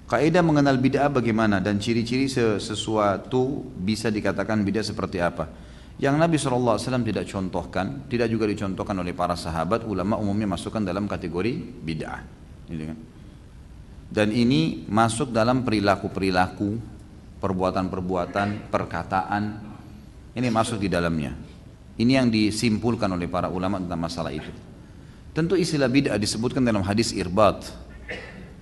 Kaidah mengenal bid'ah bagaimana dan ciri-ciri sesuatu bisa dikatakan bid'ah seperti apa. Yang Nabi SAW tidak contohkan, tidak juga dicontohkan oleh para sahabat, ulama umumnya masukkan dalam kategori bid'ah. Gitu kan? Dan ini masuk dalam perilaku-perilaku, perbuatan-perbuatan, perkataan, ini masuk di dalamnya. Ini yang disimpulkan oleh para ulama tentang masalah itu. Tentu istilah bid'ah disebutkan dalam hadis Irbat.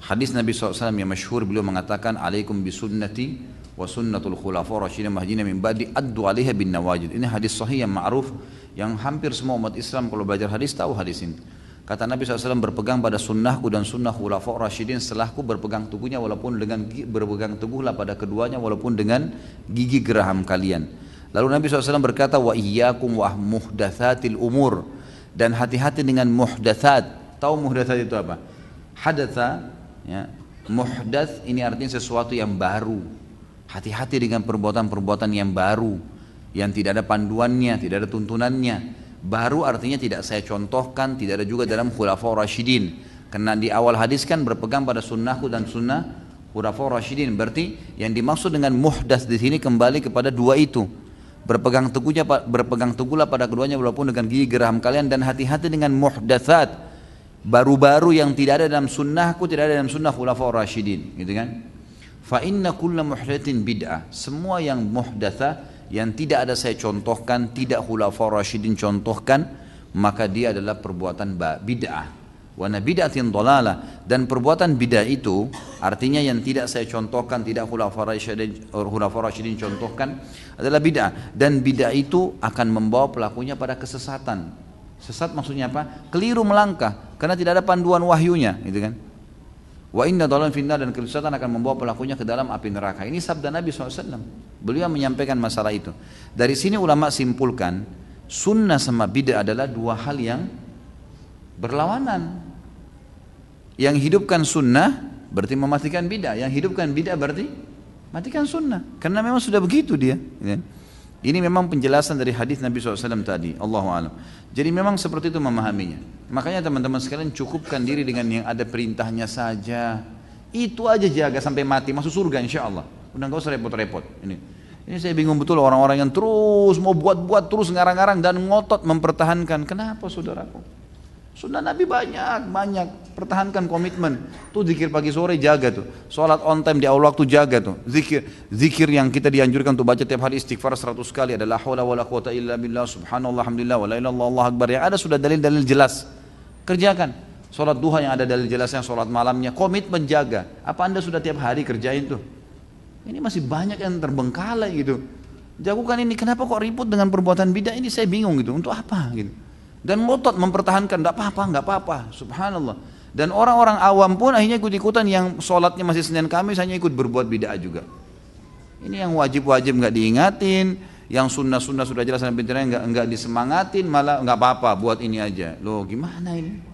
Hadis Nabi SAW yang masyhur, beliau mengatakan, alaikum bisunnati wa sunnatul khulafa rasyidin mahdiyina min ba'di addu 'alaiha bin nawajid. Ini hadis sahih yang ma'ruf, yang hampir semua umat Islam kalau belajar hadis tahu hadis ini. Kata Nabi SAW, berpegang pada sunnahku dan sunnah khulafa rasyidin setelahku, berpegang teguhnya walaupun dengan berpegang teguhlah pada keduanya walaupun dengan gigi geraham kalian. Lalu Nabi SAW berkata, wa iyyakum wa muhdatsatil umur, dan hati-hati dengan muhdatsat. Tahu muhdatsat itu apa? Hadatsa, ya, muhdats ini artinya sesuatu yang baru. Hati-hati dengan perbuatan-perbuatan yang baru, yang tidak ada panduannya, tidak ada tuntunannya. Baru artinya tidak saya contohkan, tidak ada juga dalam khulafaur rasyidin. Karena di awal hadis kan berpegang pada sunnahku dan sunnah khulafaur rasyidin. Berarti yang dimaksud dengan muhdats di sini kembali kepada dua itu. Berpegang teguhlah pada keduanya walaupun dengan gigi geraham kalian, dan hati-hati dengan muhdatsat. Baru-baru yang tidak ada dalam sunnahku, tidak ada dalam sunnah khulafaur rasyidin, gitu kan? Fa inna kulla muhdatsin bid'ah. Semua yang muhdatsa, yang tidak ada saya contohkan, tidak khulafaur rasyidin contohkan, maka dia adalah perbuatan bid'ah. Wa na bid'atin dhalalah, dan perbuatan bid'ah itu artinya yang tidak saya contohkan, tidak khulafaur rasyidin contohkan adalah bid'ah, dan bid'ah itu akan membawa pelakunya pada kesesatan. Sesat maksudnya apa? Keliru melangkah karena tidak ada panduan wahyunya, gitu kan? Wa inna dhalalan finnar, dan kesesatan akan membawa pelakunya ke dalam api neraka. Ini sabda Nabi SAW. Beliau menyampaikan masalah itu. Dari sini ulama simpulkan, sunnah sama bid'ah adalah dua hal yang berlawanan. Yang hidupkan sunnah berarti mematikan bid'ah. Yang hidupkan bid'ah berarti matikan sunnah. Karena memang sudah begitu dia, gitu kan? Ini memang penjelasan dari hadis Nabi SAW tadi. Allahu a'lam. Jadi memang seperti itu memahaminya. Makanya teman-teman sekalian cukupkan diri dengan yang ada perintahnya saja. Itu aja jaga sampai mati, masuk surga insya Allah. Udah nggak usah repot-repot. Ini saya bingung betul orang-orang yang terus mau buat-buat, terus ngarang-ngarang dan ngotot mempertahankan. Kenapa saudaraku? Sunnah Nabi banyak, pertahankan komitmen. Tuh zikir pagi sore jaga tuh. Sholat on time di awal waktu jaga tuh. Zikir yang kita dianjurkan untuk baca tiap hari istighfar 100 kali adalah la haula wala quwata illa billah, subhanallah, alhamdulillah, wala ilaha illallah, Allahu akbar. Yang ada sudah dalil-dalil jelas. Kerjakan. Sholat duha yang ada dalil jelasnya, sholat malamnya, komitmen jaga. Apa Anda sudah tiap hari kerjain tuh? Ini masih banyak yang terbengkalai gitu. Jagokan ini, kenapa kok ribut dengan perbuatan bidah ini, saya bingung gitu. Untuk apa gitu? Dan ngotot mempertahankan, enggak apa-apa, subhanallah. Dan orang-orang awam pun akhirnya ikut-ikutan, yang sholatnya masih Senin Kamis hanya ikut berbuat bid'ah juga. Ini yang wajib-wajib enggak diingatin, yang sunnah-sunnah sudah jelas dan pintarnya enggak disemangatin, malah enggak apa-apa buat ini aja. Loh gimana ini?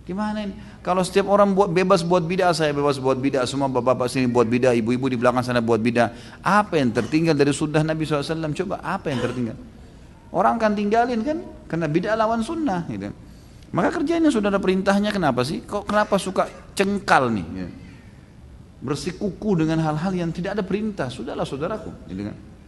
Gimana ini? Kalau setiap orang bebas buat bid'ah, saya bebas buat bid'ah, semua bapak-bapak sini buat bid'ah, ibu-ibu di belakang sana buat bid'ah, apa yang tertinggal dari sunnah Nabi SAW? Coba apa yang tertinggal? Orang akan tinggalin kan, karena bid'ah lawan sunnah gitu. Maka kerjanya sudah ada perintahnya, kenapa sih? Kenapa suka cengkal nih? Ya. Bersikuku dengan hal-hal yang tidak ada perintah? Sudahlah saudaraku, gitu kan.